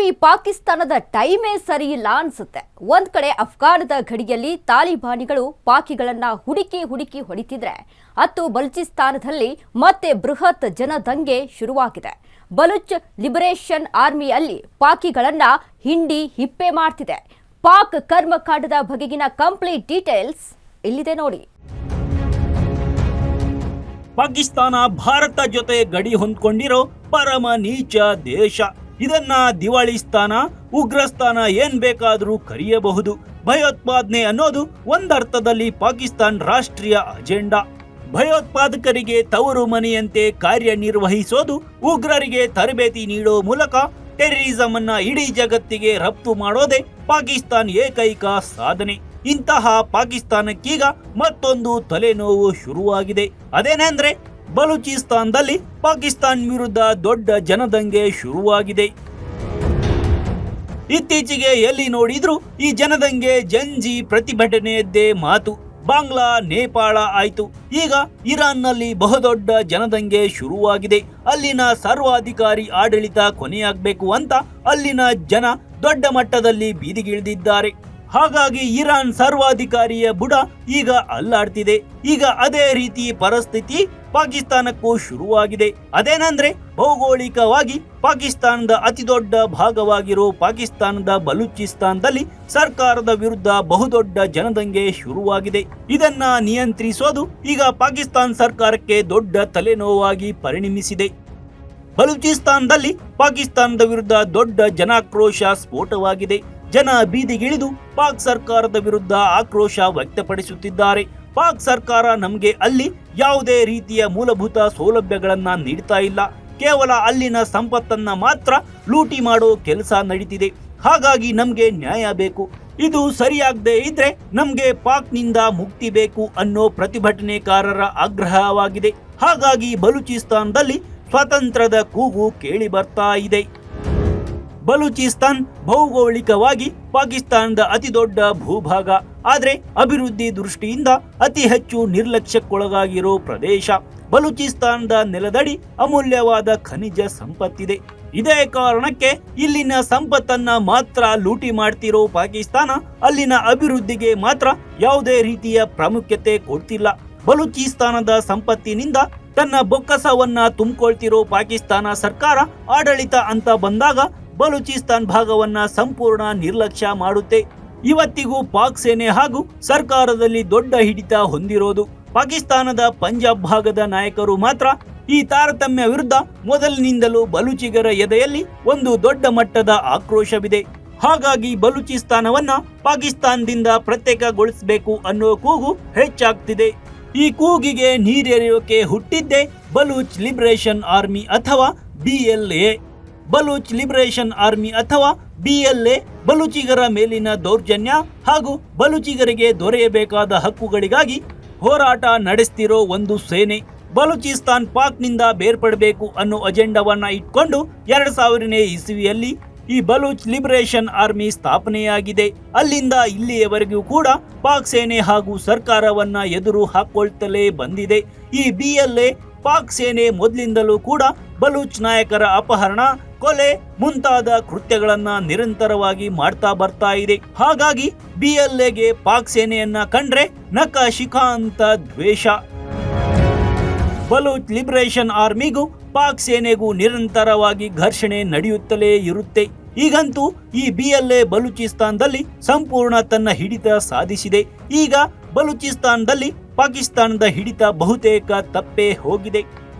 ಈ ಪಾಕಿಸ್ತಾನದ ಟೈಮೇ ಸರಿ ಇಲ್ಲ ಅನ್ಸುತ್ತೆ. ಒಂದ್ ಕಡೆ ಅಫ್ಘಾನದ ಗಡಿಯಲ್ಲಿ ತಾಲಿಬಾನಿಗಳು ಪಾಕಿಗಳನ್ನ ಹುಡುಕಿ ಹೊಡಿತಿದ್ರೆ, ಅತ್ತು ಬಲೂಚಿಸ್ತಾನದಲ್ಲಿ ಮತ್ತೆ ಬೃಹತ್ ಜನದಂಗೆ ಶುರುವಾಗಿದೆ. ಬಲೂಚ್ ಲಿಬರೇಷನ್ ಆರ್ಮಿಯಲ್ಲಿ ಪಾಕಿಗಳನ್ನ ಹಿಂಡಿ ಹಿಪ್ಪೆ ಮಾಡ್ತಿದೆ. ಪಾಕ್ ಕರ್ಮಕಾಂಡದ ಬಗೆಗಿನ ಕಂಪ್ಲೀಟ್ ಡೀಟೇಲ್ಸ್ ಇಲ್ಲಿದೆ ನೋಡಿ. ಪಾಕಿಸ್ತಾನ ಭಾರತ ಜೊತೆ ಗಡಿ ಹೊಂದ್ಕೊಂಡಿರೋ ಪರಮ ನೀಚ ದೇಶ. ಇದನ್ನ ದಿವಾಳಿಸ್ತಾನ, ಉಗ್ರಸ್ತಾನ ಏನ್ ಬೇಕಾದ್ರೂ ಕರೆಯಬಹುದು. ಭಯೋತ್ಪಾದನೆ ಅನ್ನೋದು ಒಂದರ್ಥದಲ್ಲಿ ಪಾಕಿಸ್ತಾನ್ ರಾಷ್ಟ್ರೀಯ ಅಜೆಂಡಾ. ಭಯೋತ್ಪಾದಕರಿಗೆ ತವರು ಮನೆಯಂತೆ ಕಾರ್ಯನಿರ್ವಹಿಸೋದು, ಉಗ್ರರಿಗೆ ತರಬೇತಿ ನೀಡೋ ಮೂಲಕ ಟೆರರಿಸಂ ಅನ್ನ ಇಡೀ ಜಗತ್ತಿಗೆ ರಫ್ತು ಮಾಡೋದೇ ಪಾಕಿಸ್ತಾನ್ ಏಕೈಕ ಸಾಧನೆ. ಇಂತಹ ಪಾಕಿಸ್ತಾನಕ್ಕೀಗ ಮತ್ತೊಂದು ತಲೆನೋವು ಶುರುವಾಗಿದೆ. ಅದೇನೆಂದ್ರೆ ಬಲೂಚಿಸ್ತಾನದಲ್ಲಿ ಪಾಕಿಸ್ತಾನ್ ವಿರುದ್ಧ ದೊಡ್ಡ ಜನದಂಗೆ ಶುರುವಾಗಿದೆ. ಇತ್ತೀಚೆಗೆ ಎಲ್ಲಿ ನೋಡಿದ್ರು ಈ ಜನದಂಗೆ ಜಂಜಿ ಪ್ರತಿಭಟನೆಯದ್ದೇ ಮಾತು. ಬಾಂಗ್ಲಾ, ನೇಪಾಳ ಆಯ್ತು, ಈಗ ಇರಾನ್ನಲ್ಲಿ ಬಹುದೊಡ್ಡ ಜನದಂಗೆ ಶುರುವಾಗಿದೆ. ಅಲ್ಲಿನ ಸರ್ವಾಧಿಕಾರಿ ಆಡಳಿತ ಕೊನೆಯಾಗಬೇಕು ಅಂತ ಅಲ್ಲಿನ ಜನ ದೊಡ್ಡ ಮಟ್ಟದಲ್ಲಿ ಬೀದಿಗಿಳಿದಿದ್ದಾರೆ. ಹಾಗಾಗಿ ಇರಾನ್ ಸರ್ವಾಧಿಕಾರಿಯ ಬುಡ ಈಗ ಅಲ್ಲಾಡ್ತಿದೆ. ಈಗ ಅದೇ ರೀತಿ ಪರಿಸ್ಥಿತಿ ಪಾಕಿಸ್ತಾನಕ್ಕೂ ಶುರುವಾಗಿದೆ. ಅದೇನಂದ್ರೆ ಭೌಗೋಳಿಕವಾಗಿ ಪಾಕಿಸ್ತಾನದ ಅತಿದೊಡ್ಡ ಭಾಗವಾಗಿರೋ ಪಾಕಿಸ್ತಾನದ ಬಲೂಚಿಸ್ತಾನದಲ್ಲಿ ಸರ್ಕಾರದ ವಿರುದ್ಧ ಬಹುದೊಡ್ಡ ಜನದಂಗೆ ಶುರುವಾಗಿದೆ. ಇದನ್ನ ನಿಯಂತ್ರಿಸೋದು ಈಗ ಪಾಕಿಸ್ತಾನ ಸರ್ಕಾರಕ್ಕೆ ದೊಡ್ಡ ತಲೆನೋವಾಗಿ ಪರಿಣಮಿಸಿದೆ. ಬಲೂಚಿಸ್ತಾನದಲ್ಲಿ ಪಾಕಿಸ್ತಾನದ ವಿರುದ್ಧ ದೊಡ್ಡ ಜನಾಕ್ರೋಶ ಸ್ಫೋಟವಾಗಿದೆ. ಜನ ಬೀದಿಗಿಳಿದು ಪಾಕ್ ಸರ್ಕಾರದ ವಿರುದ್ಧ ಆಕ್ರೋಶ ವ್ಯಕ್ತಪಡಿಸುತ್ತಿದ್ದಾರೆ. ಪಾಕ್ ಸರ್ಕಾರ ನಮಗೆ ಅಲ್ಲಿ ಯಾವುದೇ ರೀತಿಯ ಮೂಲಭೂತ ಸೌಲಭ್ಯಗಳನ್ನ ನೀಡ್ತಾ ಇಲ್ಲ, ಕೇವಲ ಅಲ್ಲಿನ ಸಂಪತ್ತನ್ನ ಮಾತ್ರ ಲೂಟಿ ಮಾಡೋ ಕೆಲಸ ನಡೀತಿದೆ. ಹಾಗಾಗಿ ನಮ್ಗೆ ನ್ಯಾಯ ಬೇಕು, ಇದು ಸರಿಯಾಗದೆ ಇದ್ರೆ ನಮ್ಗೆ ಪಾಕ್ನಿಂದ ಮುಕ್ತಿ ಬೇಕು ಅನ್ನೋ ಪ್ರತಿಭಟನೆಕಾರರ ಆಗ್ರಹವಾಗಿದೆ. ಹಾಗಾಗಿ ಬಲೂಚಿಸ್ತಾನದಲ್ಲಿ ಸ್ವಾತಂತ್ರ್ಯದ ಕೂಗು ಕೇಳಿ ಬರ್ತಾ ಇದೆ. ಬಲೂಚಿಸ್ತಾನ್ ಭೌಗೋಳಿಕವಾಗಿ ಪಾಕಿಸ್ತಾನದ ಅತಿ ದೊಡ್ಡ ಭೂಭಾಗ, ಆದರೆ ಅಭಿವೃದ್ಧಿ ದೃಷ್ಟಿಯಿಂದ ಅತಿ ಹೆಚ್ಚು ನಿರ್ಲಕ್ಷ್ಯಕ್ಕೊಳಗಾಗಿರೋ ಪ್ರದೇಶ. ಬಲೂಚಿಸ್ತಾನದ ನೆಲದಡಿ ಅಮೂಲ್ಯವಾದ ಖನಿಜ ಸಂಪತ್ತಿದೆ. ಇದೇ ಕಾರಣಕ್ಕೆ ಇಲ್ಲಿನ ಸಂಪತ್ತನ್ನ ಮಾತ್ರ ಲೂಟಿ ಮಾಡ್ತಿರೋ ಪಾಕಿಸ್ತಾನ ಅಲ್ಲಿನ ಅಭಿವೃದ್ಧಿಗೆ ಮಾತ್ರ ಯಾವುದೇ ರೀತಿಯ ಪ್ರಾಮುಖ್ಯತೆ ಕೊಡ್ತಿಲ್ಲ. ಬಲೂಚಿಸ್ತಾನದ ಸಂಪತ್ತಿನಿಂದ ತನ್ನ ಬೊಕ್ಕಸವನ್ನ ತುಂಬಿಕೊಳ್ತಿರೋ ಪಾಕಿಸ್ತಾನ ಸರ್ಕಾರ ಆಡಳಿತ ಅಂತ ಬಂದಾಗ ಬಲೂಚಿಸ್ತಾನ್ ಭಾಗವನ್ನ ಸಂಪೂರ್ಣ ನಿರ್ಲಕ್ಷ್ಯ ಮಾಡುತ್ತೆ. ಇವತ್ತಿಗೂ ಪಾಕ್ ಸೇನೆ ಹಾಗೂ ಸರ್ಕಾರದಲ್ಲಿ ದೊಡ್ಡ ಹಿಡಿತ ಹೊಂದಿರೋದು ಪಾಕಿಸ್ತಾನದ ಪಂಜಾಬ್ ಭಾಗದ ನಾಯಕರು ಮಾತ್ರ. ಈ ತಾರತಮ್ಯ ವಿರುದ್ಧ ಮೊದಲಿನಿಂದಲೂ ಬಲೂಚಿಗರ ಎದೆಯಲ್ಲಿ ಒಂದು ದೊಡ್ಡ ಮಟ್ಟದ ಆಕ್ರೋಶವಿದೆ. ಹಾಗಾಗಿ ಬಲೂಚಿಸ್ತಾನವನ್ನ ಪಾಕಿಸ್ತಾನದಿಂದ ಪ್ರತ್ಯೇಕಗೊಳಿಸಬೇಕು ಅನ್ನೋ ಕೂಗು ಹೆಚ್ಚಾಗ್ತಿದೆ. ಈ ಕೂಗಿಗೆ ನೀರೆರೆಯೋಕೆ ಹುಟ್ಟಿದ್ದೇ ಬಲೂಚ್ ಲಿಬರೇಷನ್ ಆರ್ಮಿ ಅಥವಾ BLA. ಬಲೂಚ್ ಲಿಬರೇಷನ್ ಆರ್ಮಿ ಅಥವಾ BLA ಬಲೂಚಿಗರ ಮೇಲಿನ ದೌರ್ಜನ್ಯ ಹಾಗೂ ಬಲೂಚಿಗರಿಗೆ ದೊರೆಯಬೇಕಾದ ಹಕ್ಕುಗಳಿಗಾಗಿ ಹೋರಾಟ ನಡೆಸ್ತಿರೋ ಒಂದು ಸೇನೆ. ಬಲೂಚಿಸ್ತಾನ್ ಪಾಕ್ನಿಂದ ಬೇರ್ಪಡಬೇಕು ಅನ್ನೋ ಅಜೆಂಡಾವನ್ನ ಇಟ್ಕೊಂಡು 2000ನೇ ಇಸವಿಯಲ್ಲಿ ಈ ಬಲೂಚ್ ಲಿಬರೇಷನ್ ಆರ್ಮಿ ಸ್ಥಾಪನೆಯಾಗಿದೆ. ಅಲ್ಲಿಂದ ಇಲ್ಲಿಯವರೆಗೂ ಕೂಡ ಪಾಕ್ ಸೇನೆ ಹಾಗೂ ಸರ್ಕಾರವನ್ನ ಎದುರು ಹಾಕೊಳ್ತಲೇ ಬಂದಿದೆ. ಈ BLA ಪಾಕ್ ಸೇನೆ ಮೊದಲಿಂದಲೂ ಕೂಡ ಬಲೂಚ್ ನಾಯಕರ ಅಪಹರಣ, ಕೊಲೆ ಮುಂತಾದ ಕೃತ್ಯಗಳನ್ನ ನಿರಂತರವಾಗಿ ಮಾಡ್ತಾ ಬರ್ತಾ ಇದೆ. ಹಾಗಾಗಿ BLAಗೆ ಪಾಕ್ ಸೇನೆಯನ್ನ ಕಂಡ್ರೆ ನಕ ಶಿಖ ಅಂತ ದ್ವೇಷ. ಬಲೂಚ್ ಲಿಬರೇಷನ್ ಆರ್ಮಿಗೂ ಪಾಕ್ ಸೇನೆಗೂ ನಿರಂತರವಾಗಿ ಘರ್ಷಣೆ ನಡೆಯುತ್ತಲೇ ಇರುತ್ತೆ. ಈಗಂತೂ ಈ BLA ಬಲೂಚಿಸ್ತಾನದಲ್ಲಿ ಸಂಪೂರ್ಣ ತನ್ನ ಹಿಡಿತ ಸಾಧಿಸಿದೆ. ಈಗ ಬಲೂಚಿಸ್ತಾನದಲ್ಲಿ ಪಾಕಿಸ್ತಾನದ ಹಿಡಿತ ಬಹುತೇಕ ತಪ್ಪೇ ಹೋಗಿದೆ.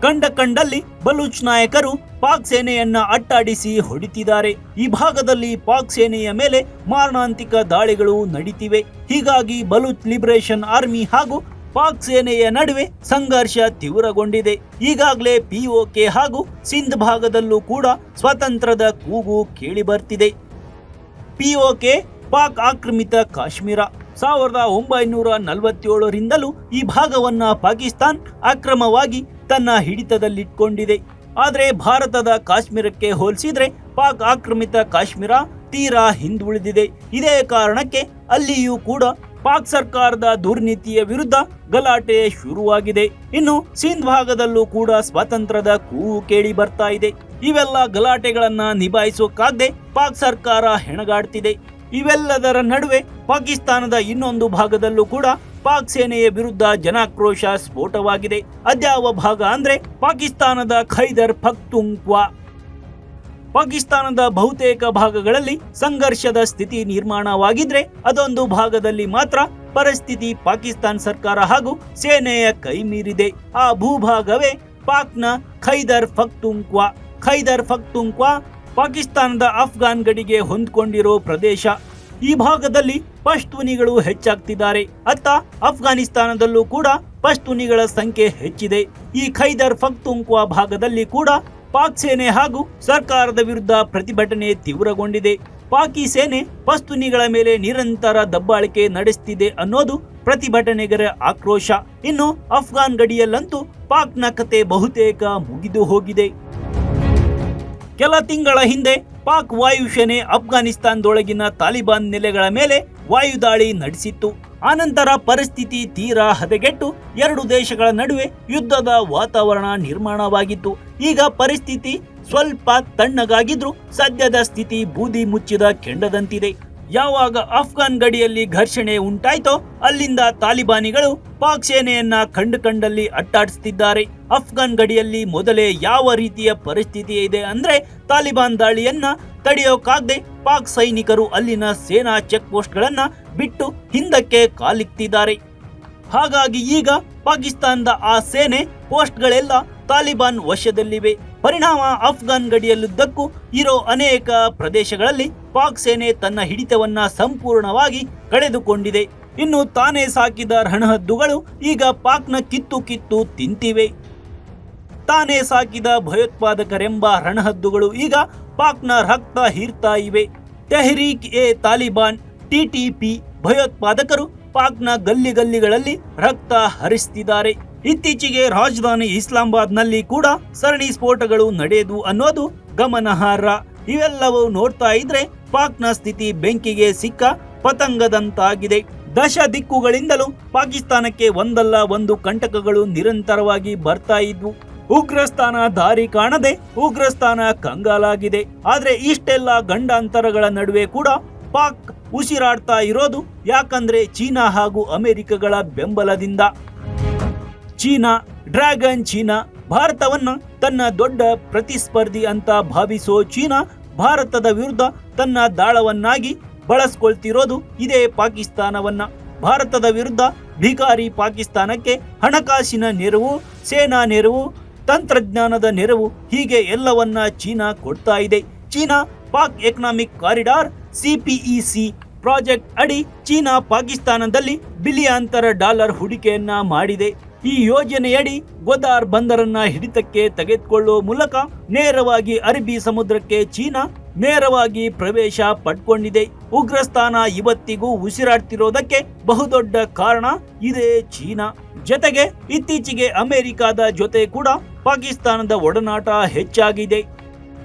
ಕಂಡಲ್ಲಿ ಬಲೂಚ್ ನಾಯಕರು ಪಾಕ್ ಸೇನೆಯನ್ನ ಅಟ್ಟಾಡಿಸಿ ಹೊಡಿತಿದ್ದಾರೆ. ಈ ಭಾಗದಲ್ಲಿ ಪಾಕ್ ಸೇನೆಯ ಮೇಲೆ ಮಾರಣಾಂತಿಕ ದಾಳಿಗಳು ನಡೀತಿವೆ. ಹೀಗಾಗಿ ಬಲೂಚ್ ಲಿಬರೇಷನ್ ಆರ್ಮಿ ಹಾಗೂ ಪಾಕ್ ಸೇನೆಯ ನಡುವೆ ಸಂಘರ್ಷ ತೀವ್ರಗೊಂಡಿದೆ. ಈಗಾಗಲೇ POK ಹಾಗೂ ಸಿಂಧ್ ಭಾಗದಲ್ಲೂ ಕೂಡ ಸ್ವಾತಂತ್ರ್ಯದ ಕೂಗು ಕೇಳಿ ಬರ್ತಿದೆ. POK ಪಾಕ್ ಆಕ್ರಮಿತ ಕಾಶ್ಮೀರ. 1947ರಿಂದಲೂ ಈ ಭಾಗವನ್ನ ಪಾಕಿಸ್ತಾನ್ ಅಕ್ರಮವಾಗಿ ತನ್ನ ಹಿಡಿತದಲ್ಲಿಟ್ಕೊಂಡಿದೆ. ಆದರೆ ಭಾರತದ ಕಾಶ್ಮೀರಕ್ಕೆ ಹೋಲಿಸಿದ್ರೆ ಪಾಕ್ ಆಕ್ರಮಿತ ಕಾಶ್ಮೀರ ತೀರಾ ಹಿಂದುಳಿದಿದೆ. ಇದೇ ಕಾರಣಕ್ಕೆ ಅಲ್ಲಿಯೂ ಕೂಡ ಪಾಕ್ ಸರ್ಕಾರದ ದುರ್ನೀತಿಯ ವಿರುದ್ಧ ಗಲಾಟೆ ಶುರುವಾಗಿದೆ. ಇನ್ನು ಸಿಂಧ್ ಭಾಗದಲ್ಲೂ ಕೂಡ ಸ್ವಾತಂತ್ರ್ಯದ ಕೂಗು ಕೇಳಿ ಬರ್ತಾ ಇದೆ. ಇವೆಲ್ಲ ಗಲಾಟೆಗಳನ್ನ ನಿಭಾಯಿಸೋಕಾಗದೆ ಪಾಕ್ ಸರ್ಕಾರ ಹೆಣಗಾಡ್ತಿದೆ. ಇವೆಲ್ಲದರ ನಡುವೆ ಪಾಕಿಸ್ತಾನದ ಇನ್ನೊಂದು ಭಾಗದಲ್ಲೂ ಕೂಡ ಪಾಕ್ ಸೇನೆಯ ವಿರುದ್ಧ ಜನಾಕ್ರೋಶ ಸ್ಫೋಟವಾಗಿದೆ. ಅದ್ಯಾವ ಭಾಗ ಅಂದ್ರೆ ಪಾಕಿಸ್ತಾನದ ಖೈಬರ್ ಪಖ್ತೂನ್ಖ್ವಾ. ಪಾಕಿಸ್ತಾನದ ಬಹುತೇಕ ಭಾಗಗಳಲ್ಲಿ ಸಂಘರ್ಷದ ಸ್ಥಿತಿ ನಿರ್ಮಾಣವಾಗಿದ್ರೆ ಅದೊಂದು ಭಾಗದಲ್ಲಿ ಮಾತ್ರ ಪರಿಸ್ಥಿತಿ ಪಾಕಿಸ್ತಾನ ಸರ್ಕಾರ ಹಾಗೂ ಸೇನೆಯ ಕೈ ಮೀರಿದೆ. ಆ ಭೂಭಾಗವೇ ಪಾಕ್ನ ಖೈಬರ್ ಪಖ್ತೂನ್ಖ್ವಾ. ಖೈಬರ್ ಪಖ್ತೂನ್ಖ್ವಾ ಪಾಕಿಸ್ತಾನದ ಅಫ್ಘಾನ್ ಗಡಿಗೆ ಹೊಂದ್ಕೊಂಡಿರೋ ಪ್ರದೇಶ. ಈ ಭಾಗದಲ್ಲಿ ಪಶ್ತೂನಿಗಳು ಹೆಚ್ಚಾಗ್ತಿದ್ದಾರೆ. ಅತ್ತ ಅಫ್ಘಾನಿಸ್ತಾನದಲ್ಲೂ ಕೂಡ ಪಶ್ತೂನಿಗಳ ಸಂಖ್ಯೆ ಹೆಚ್ಚಿದೆ. ಈ ಖೈಬರ್ ಪಖ್ತೂನ್ಖ್ವಾ ಭಾಗದಲ್ಲಿ ಕೂಡ ಪಾಕ್ ಸೇನೆ ಹಾಗೂ ಸರ್ಕಾರದ ವಿರುದ್ಧ ಪ್ರತಿಭಟನೆ ತೀವ್ರಗೊಂಡಿದೆ. ಪಾಕಿ ಸೇನೆ ಪಶ್ತೂನಿಗಳ ಮೇಲೆ ನಿರಂತರ ದಬ್ಬಾಳಿಕೆ ನಡೆಸುತ್ತಿದೆ ಅನ್ನೋದು ಪ್ರತಿಭಟನೆಗರ ಆಕ್ರೋಶ. ಇನ್ನು ಅಫ್ಘಾನ್ ಗಡಿಯಲ್ಲಂತೂ ಪಾಕ್ನ ಕತೆ ಬಹುತೇಕ ಮುಗಿದು ಹೋಗಿದೆ. ಕೆಲ ತಿಂಗಳ ಹಿಂದೆ ಪಾಕ್ ವಾಯುಸೇನೆ ಅಫ್ಘಾನಿಸ್ತಾನದೊಳಗಿನ ತಾಲಿಬಾನ್ ನೆಲೆಗಳ ಮೇಲೆ ವಾಯುದಾಳಿ ನಡೆಸಿತ್ತು. ಆನಂತರ ಪರಿಸ್ಥಿತಿ ತೀರಾ ಹದಗೆಟ್ಟು ಎರಡು ದೇಶಗಳ ನಡುವೆ ಯುದ್ಧದ ವಾತಾವರಣ ನಿರ್ಮಾಣವಾಗಿತ್ತು. ಈಗ ಪರಿಸ್ಥಿತಿ ಸ್ವಲ್ಪ ತಣ್ಣಗಾಗಿದ್ರೂ ಸದ್ಯದ ಸ್ಥಿತಿ ಬೂದಿ ಮುಚ್ಚಿದ ಕೆಂಡದಂತಿದೆ. ಯಾವಾಗ ಅಫ್ಘಾನ್ ಗಡಿಯಲ್ಲಿ ಘರ್ಷಣೆ ಉಂಟಾಯ್ತೋ ಅಲ್ಲಿಂದ ತಾಲಿಬಾನಿಗಳು ಪಾಕ್ ಸೇನೆಯನ್ನ ಕಂಡಲ್ಲಿ ಅಟ್ಟಾಡಿಸ್ತಿದ್ದಾರೆ. ಅಫ್ಘಾನ್ ಗಡಿಯಲ್ಲಿ ಮೊದಲೇ ಯಾವ ರೀತಿಯ ಪರಿಸ್ಥಿತಿ ಇದೆ ಅಂದ್ರೆ ತಾಲಿಬಾನ್ ದಾಳಿಯನ್ನ ತಡೆಯೋಕಾಗದೆ ಪಾಕ್ ಸೈನಿಕರು ಅಲ್ಲಿನ ಸೇನಾ ಚೆಕ್ ಪೋಸ್ಟ್ಗಳನ್ನ ಬಿಟ್ಟು ಹಿಂದಕ್ಕೆ ಕಾಲಿಕ್ತಿದ್ದಾರೆ. ಹಾಗಾಗಿ ಈಗ ಪಾಕಿಸ್ತಾನದ ಆ ಸೇನೆ ಪೋಸ್ಟ್ಗಳೆಲ್ಲ ತಾಲಿಬಾನ್ ವಶದಲ್ಲಿವೆ. ಪರಿಣಾಮ ಅಫ್ಘಾನ್ ಗಡಿಯಲ್ಲುದ್ದಕ್ಕೂ ಇರೋ ಅನೇಕ ಪ್ರದೇಶಗಳಲ್ಲಿ ಪಾಕ್ ಸೇನೆ ತನ್ನ ಹಿಡಿತವನ್ನ ಸಂಪೂರ್ಣವಾಗಿ ಕಳೆದುಕೊಂಡಿದೆ. ಇನ್ನು ತಾನೇ ಸಾಕಿದ ರಣಹದ್ದುಗಳು ಈಗ ಪಾಕ್ನ ಕಿತ್ತು ತಿಂತಿವೆ. ತಾನೇ ಸಾಕಿದ ಭಯೋತ್ಪಾದಕರೆಂಬ ರಣಹದ್ದುಗಳು ಈಗ ಪಾಕ್ನ ರಕ್ತ ಹೀರ್ತಾ ಇವೆ. ತೆಹ್ರೀಕ್ ಎ ತಾಲಿಬಾನ್ TTP ಭಯೋತ್ಪಾದಕರು ಪಾಕ್ನ ಗಲ್ಲಿಗಳಲ್ಲಿ ರಕ್ತ ಹರಿಸ್ತಿದ್ದಾರೆ. ಇತ್ತೀಚೆಗೆ ರಾಜಧಾನಿ ಇಸ್ಲಾಮಾಬಾದ್ನಲ್ಲಿ ಕೂಡ ಸರಣಿ ಸ್ಫೋಟಗಳು ನಡೆದು ಅನ್ನೋದು ಗಮನಾರ್ಹ. ಇವೆಲ್ಲವೂ ನೋಡ್ತಾ ಇದ್ರೆ ಪಾಕ್ನ ಸ್ಥಿತಿ ಬೆಂಕಿಗೆ ಸಿಕ್ಕ ಪತಂಗದಂತಾಗಿದೆ. ದಶ ದಿಕ್ಕುಗಳಿಂದಲೂ ಪಾಕಿಸ್ತಾನಕ್ಕೆ ಒಂದಲ್ಲ ಒಂದು ಕಂಟಕಗಳು ನಿರಂತರವಾಗಿ ಬರ್ತಾ ಇದ್ವು. ಉಗ್ರಸ್ಥಾನ ದಾರಿ ಕಾಣದೆ ಉಗ್ರಸ್ಥಾನ ಕಂಗಾಲಾಗಿದೆ. ಆದ್ರೆ ಇಷ್ಟೆಲ್ಲ ಗಂಡಾಂತರಗಳ ನಡುವೆ ಕೂಡ ಪಾಕ್ ಉಸಿರಾಡ್ತಾ ಇರೋದು ಯಾಕಂದ್ರೆ ಚೀನಾ ಹಾಗೂ ಅಮೆರಿಕಗಳ ಬೆಂಬಲದಿಂದ. ಚೀನಾ, ಡ್ರ್ಯಾಗನ್ ಚೀನಾ, ಭಾರತವನ್ನ ತನ್ನ ದೊಡ್ಡ ಪ್ರತಿಸ್ಪರ್ಧಿ ಅಂತ ಭಾವಿಸೋ ಚೀನಾ ಭಾರತದ ವಿರುದ್ಧ ತನ್ನ ದಾಳವನ್ನಾಗಿ ಬಳಸ್ಕೊಳ್ತಿರೋದು ಇದೇ ಪಾಕಿಸ್ತಾನವನ್ನ. ಭಾರತದ ವಿರುದ್ಧ ಭಿಕಾರಿ ಪಾಕಿಸ್ತಾನಕ್ಕೆ ಹಣಕಾಸಿನ ನೆರವು, ಸೇನಾ ನೆರವು, ತಂತ್ರಜ್ಞಾನದ ನೆರವು ಹೀಗೆ ಎಲ್ಲವನ್ನ ಚೀನಾ ಕೊಡ್ತಾ ಇದೆ. China Pak economic corridor CPEC project ಅಡಿ ಚೀನಾ ಪಾಕಿಸ್ತಾನದಲ್ಲಿ ಬಿಲಿಯಂತರ ಡಾಲರ್ ಹೂಡಿಕೆಯನ್ನ ಮಾಡಿದೆ. ಈ ಯೋಜನೆಯಡಿ ಗ್ವಾದರ್ ಬಂದರನ್ನ ಹಿಡಿತಕ್ಕೆ ತೆಗೆದುಕೊಳ್ಳುವ ಮೂಲಕ ನೇರವಾಗಿ ಅರಬ್ಬಿ ಸಮುದ್ರಕ್ಕೆ ಚೀನಾ ನೇರವಾಗಿ ಪ್ರವೇಶ ಪಡ್ಕೊಂಡಿದೆ. ಉಗ್ರಸ್ಥಾನ ಇವತ್ತಿಗೂ ಉಸಿರಾಡ್ತಿರೋದಕ್ಕೆ ಬಹುದೊಡ್ಡ ಕಾರಣ ಇದೇ ಚೀನಾ. ಜೊತೆಗೆ ಇತ್ತೀಚೆಗೆ ಅಮೆರಿಕದ ಜೊತೆ ಕೂಡ ಪಾಕಿಸ್ತಾನದ ಒಡನಾಟ ಹೆಚ್ಚಾಗಿದೆ.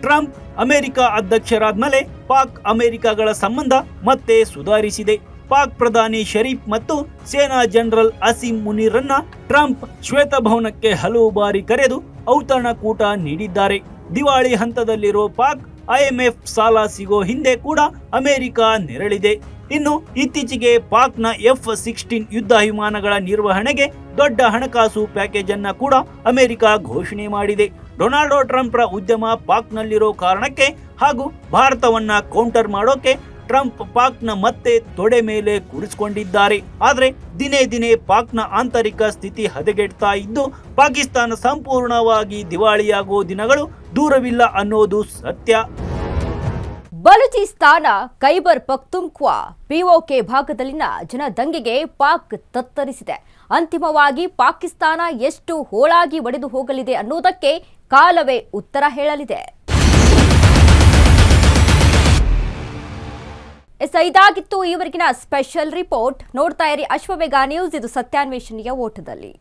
ಟ್ರಂಪ್ ಅಮೆರಿಕ ಅಧ್ಯಕ್ಷರಾದ್ಮೇಲೆ ಪಾಕ್ ಅಮೆರಿಕಗಳ ಸಂಬಂಧ ಮತ್ತೆ ಸುಧಾರಿಸಿದೆ. ಪಾಕ್ ಪ್ರಧಾನಿ ಶರೀಫ್ ಮತ್ತು ಸೇನಾ ಜನರಲ್ ಅಸೀಂ ಮುನೀರನ್ನ ಟ್ರಂಪ್ ಶ್ವೇತಭವನಕ್ಕೆ ಹಲವು ಬಾರಿ ಕರೆದು ಔತಣಕೂಟ ನೀಡಿದ್ದಾರೆ. ದಿವಾಳಿ ಹಂತದಲ್ಲಿರೋ ಪಾಕ್ IMF ಸಾಲ ಸಿಗೋ ಹಿಂದೆ ಕೂಡ ಅಮೆರಿಕ ನೆರಳಿದೆ. ಇನ್ನು ಇತ್ತೀಚೆಗೆ ಪಾಕ್ನ F-16 ಯುದ್ಧ ವಿಮಾನಗಳ ನಿರ್ವಹಣೆಗೆ ದೊಡ್ಡ ಹಣಕಾಸು ಪ್ಯಾಕೇಜ್ ಅನ್ನ ಕೂಡ ಅಮೆರಿಕ ಘೋಷಣೆ ಮಾಡಿದೆ. ಡೊನಾಲ್ಡ್ ಟ್ರಂಪ್ರ ಉದ್ಯಮ ಪಾಕ್ನಲ್ಲಿರೋ ಕಾರಣಕ್ಕೆ ಹಾಗೂ ಭಾರತವನ್ನ ಕೌಂಟರ್ ಮಾಡೋಕೆ ಟ್ರಂಪ್ ಪಾಕ್ನ ಮತ್ತೆ ತೊಡೆ ಮೇಲೆ ಕೂರಿಸಿಕೊಂಡಿದ್ದಾರೆ. ಆದರೆ ದಿನೇ ದಿನೇ ಪಾಕ್ನ ಆಂತರಿಕ ಸ್ಥಿತಿ ಹದಗೆಡ್ತಾ ಇದ್ದು ಪಾಕಿಸ್ತಾನ ಸಂಪೂರ್ಣವಾಗಿ ದಿವಾಳಿಯಾಗುವ ದಿನಗಳು ದೂರವಿಲ್ಲ ಅನ್ನೋದು ಸತ್ಯ. ಬಲೂಚಿಸ್ತಾನ ಖೈಬರ್ ಪಖ್ತೂನ್ಖ್ವಾ POK ಭಾಗದಲ್ಲಿನ ಜನದಂಗೆಗೆ ಪಾಕ್ ತತ್ತರಿಸಿದೆ. ಅಂತಿಮವಾಗಿ ಪಾಕಿಸ್ತಾನ ಎಷ್ಟು ಹೋಳಾಗಿ ಒಡೆದು ಹೋಗಲಿದೆ ಅನ್ನೋದಕ್ಕೆ ಕಾಲವೇ ಉತ್ತರ ಹೇಳಲಿದೆ. ಇದಾಗಿತ್ತು ಈವರೆಗಿನ ಸ್ಪೆಷಲ್ ರಿಪೋರ್ಟ್. ನೋಡ್ತಾ ಇರಿ ಅಶ್ವವೇಗ ನ್ಯೂಸ್. ಇದು ಸತ್ಯಾನ್ವೇಷಣೆಯ ಓಟದಲ್ಲಿ.